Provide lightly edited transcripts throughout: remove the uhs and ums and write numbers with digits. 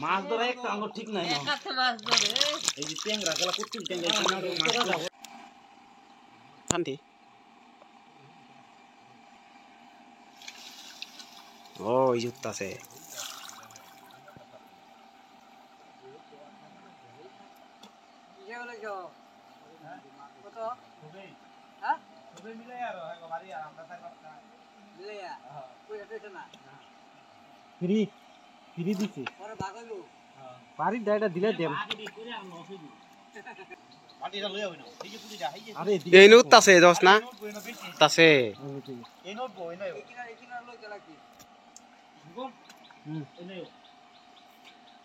মাছ ধরে একটা আঙ্গুর ঠিক নাই এই যে ট্যাংরা গলা কুট্টি ট্যাংরা শান্তি ও ইজুত আছে ফ্রি ফ্রি দিছি পারি ডাইটা দিলে দেম এই নোট আছে দোস না তাছে এই নোট বই নাই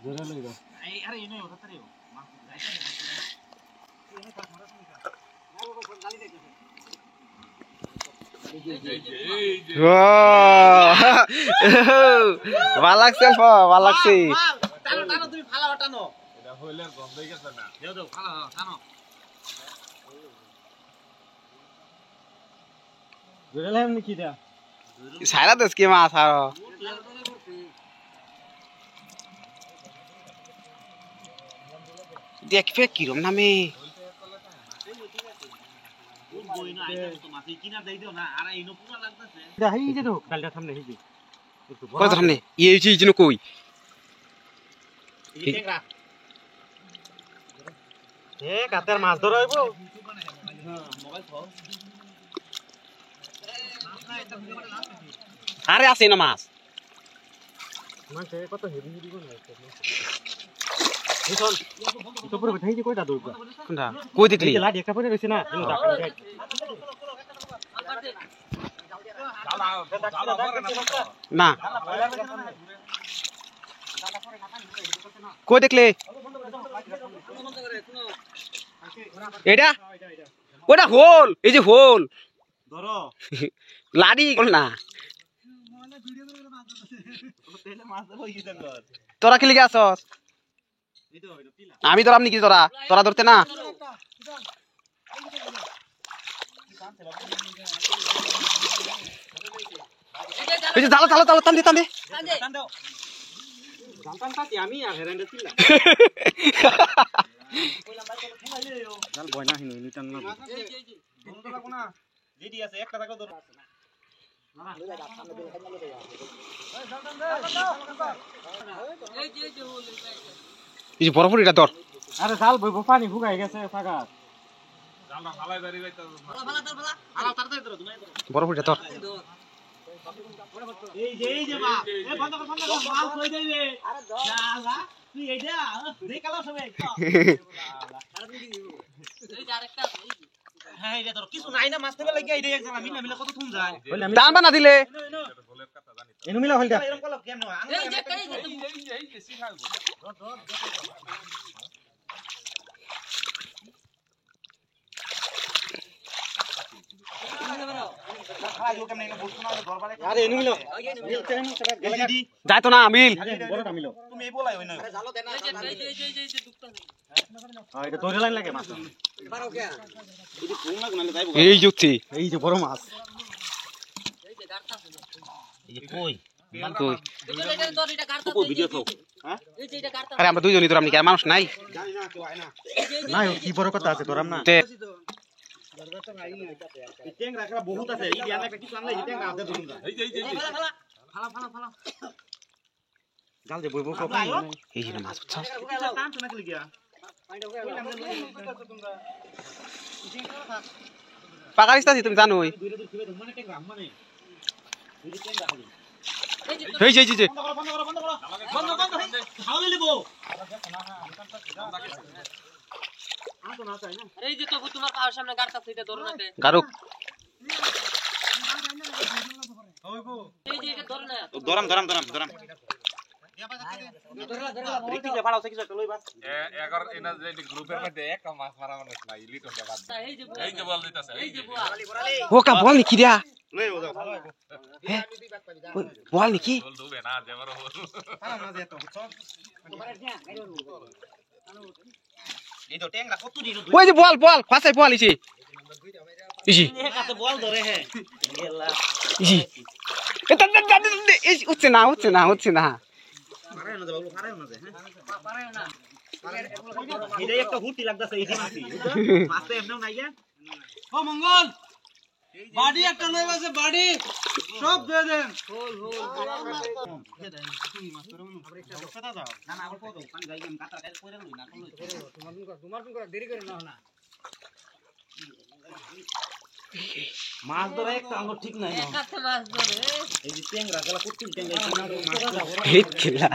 জোরে লই দাও এই আরে এই নই ওটা রে ভাল লাগছে ভাল লাগছে টানো টানো তুমি ফালা টানো এটা হইলে গন্ধ হই গেছে না দেও দেও ফালা টানো জোরে লাইম নাকি দা সাইরা দেস কি মাছ আর দেখ ফে কিরম নামে কত সামনে এই যে জিনো কই এ কাতের মাছ ধরা হইবো আরে আছে না মাছ মাছ কত হেভি হেভি বানাইছে তো পুরো উঠাই দি কয়টা দৌড় কোনটা কই দেখলি লাডি একটা পড়ে রইছে না এনে না কই দেখলে এটা ওটা হোল এই যে হোল ধরো লাডি না তোরা খেলে গেছস আমি ধরাম নাকি তোরা তোরা ধরতে না জালো জালো জালো টান দে টান দে আমি আর হেরান্ডে ছিলাম জাল বয়না হিনো নি টান না বন্ধ রাখো না রেডি আছে একটা থাকো ধর এই যে বরফ এটা ধর আরে জাল বইবো পানি ফুগাই গেছে ফাগা জালটা ফালাই দাঁড়ি যাইতা ফালা ফালা ফালা তাড়াতাড়ি ধরো তুমি বরফ এটা ধর এই যে মা এ বন্ধ কর মাল কই দেবে আরে জালা তুই এইটা দেখালো সবাই আরে তুমি দিব এই যে আরেকটা আছে হ্যাঁ এইটা ধরো কিছু নাই না মাছ থেকে লাগি এইটা এক জায়গা মিলা মিলা কত থুম যায় টানবা না দিলে এনু মিলা হলটা এরকম কল কেন এই যে শিখাবো আরে এনু মিলো যাই তো না মিল বড়টা মিলো তুমি এই বলাই হই না আরে জালো দেন না এই যে দুকটা হ্যাঁ এটা ধরে লাইন লাগে মাছ পারো কে যদি ফোন লাগ নালে যাইবো এই জুতি এই যে বড় মাছ এই যে গাড়তা আছে এই যে কই কই এটা তো এটা গাড়তা কো ভিডিও তো হ্যাঁ এই যে এটা গাড়তা আরে আমরা দুইজনই ধরাম নাকি আর মানুষ নাই জানি না কেউ আয় না না কি বড় কথা আছে ধরাম না তে এই ট্যাং রাখা বহুত আছে এই দিয়ানা কিছু আনলে এই ট্যাং আদে ধরুন এই ফালা ফালা ফালা ফালা জাল দে বইবো কো এই যে মাছ বুঝছস টান তো নাকি গিয়া পাকারিস্তাছি তুমি জানোই এই যে যে বন্ধ বন্ধ খাওয়া লিবো এই যে তো তোমার পাহাড় সামনে গাড়তা আছে এটা ধরো না তে গারুক এই যে এটা ধরো না দরাম দরাম দরাম দরাম রিটিকে ভাড়া আছে কিছু একটা লই বাস এগার এনা যে গ্রুপের মধ্যে একটা মাছ মারা মানুষ নাই লিটন বাদ এই যে বল দিতেছে এই যে ও কা বল নাকি দিয়া লই ও দাও ভালো হ্যাঁ বল নাকি বল দুবে না দেবার বল না না যেত তোমার এই তো ট্যাংরা কত দিন ওই যে বল বল ফাসাই বল ইছি ইজি এ কাতে বল ধরে হে গেলা ইজি উঠছে না উঠছে না উঠছে না পারে না বাবু পারে না পারে না এটা একটা হুটি লাগতাছে এই মাছি মাছে এমনও নাই গা ও মঙ্গল বাড়ি একটা লই আছে বাড়ি সব দিয়ে দেন না না অল্প দাও পানি যাই আমি কাটা কাটা কইরা লই না তোমার কোন করে দেরি করে না না মাছ ধরে একটা আঙ্গুর ঠিক নাই না কাছে মাছ ধরে এই যে ট্যাংরা গলা কুট্টিল ট্যাংরা মাছ হিট খেলা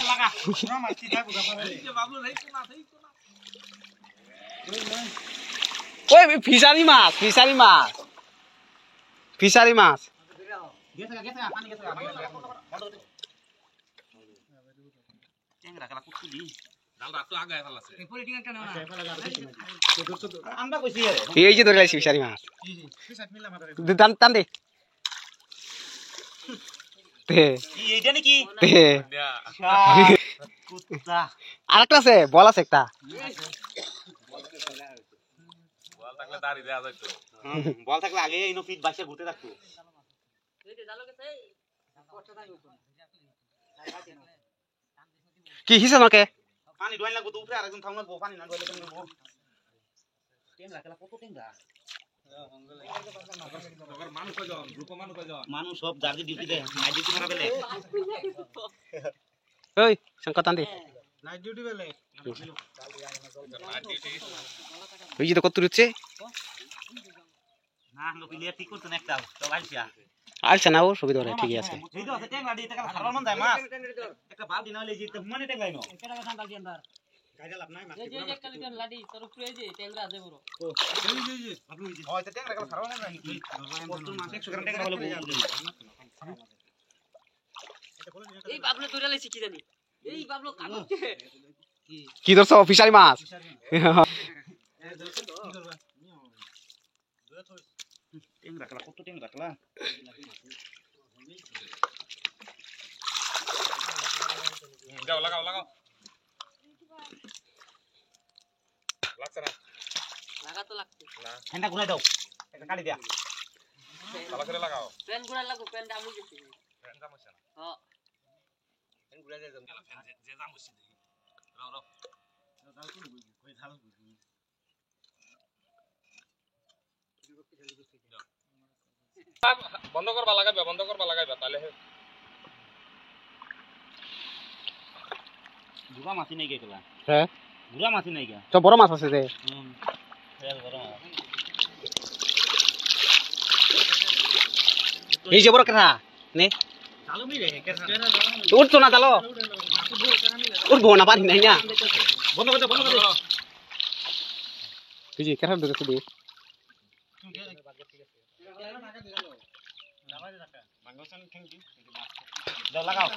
লাগা পুরো মাছ কি থাকবো গাপারে এই যে বাবু নাই কোনা দেই কোনা ওই ফিশারি মাছ ফিশারি মাছ ফিশারি মাছ গেছে পানি গেছে ট্যাংরা গলা কুট্টিল জাল রাত তো আগে ফেলাছে আমরা কইছি আরে এই যে ধরে লাইছি ফিশারি মাছ টান টান দে তে কি এইটা নাকি তে কুত্তা আরেকটা আছে বল আছে একটা বল থাকলে দাড়ি দেয়া যাইতো বল থাকলে আগে ইনো ফিট বাসে ঘুরতে থাকতো এই যে জালো গেছে কি হিসে নকে পানি ডোয়াই লাগবো তো উপরে আরেকজন থামনা পানি না ডোয়াইলে কেমন হবো ট্যাংরা গলা কত ট্যাংরা তোর মানুষ কয়জন গ্রুপ মানুষ কয়জন মানুষ সব জার্জি ডিউটি দেয় নাইট ডিউটি মারা বেলে ওই শঙ্কর টান দে নাইট ডিউটি বেলে ওই যে তো কত হচ্ছে না আমরা ক্লিয়ার ঠিক করতে না একটা তো আইছিয়া আচ্ছা না ও সুবিধা হলে ঠিকই আছে এই তো আছে ট্যাংরা দিয়ে টাকা খাবার মন যায় মাছ একটা বালতি না হলে যে মানে ট্যাংরা নো এটা কথা বালতি আন্দার কাজে লাভ নাই মাছ এই যে একটা লিটার লাডি তোর উপরে এই যে ট্যাংরা দে বড় হয় তো ট্যাংরা খাবার মন যায় কত মাছ 100 গ্রাম ট্যাংরা হলে বহু এই বাবলু ধরে লাইছি কি জানি এই বাবলু কাটছে কি ধরছো ফিশারি মাছ ট্যাংরা খেলা কত ট্যাংরা খেলা যাও লাগাও লাগাও লাগছে না লাগা তো লাগছে না ঠান্ডা ঘুরাই দাও একটা কাটি দিয়া ভালো করে লাগাও প্যান গুড়া লাগো প্যান দাম গেছে ফ্যান জামছে না হ্যাঁ ফ্যান ঘুরে যায় যে জামছে দেখি রাও রাও বন্ধ করবা লাগাইবা তাহলে গুড়া মাছি নাই গেলা হ্যাঁ গুড়া মাছি নাই গে তো বড় মাছ আছে যে এই যে বড় কেনা নে চালু মি রে উঠছো না চালো উঠবো না পারি নাই না বন্ধ করে বন্ধ করে তুই যে কেনা ধরে তুই লাগাও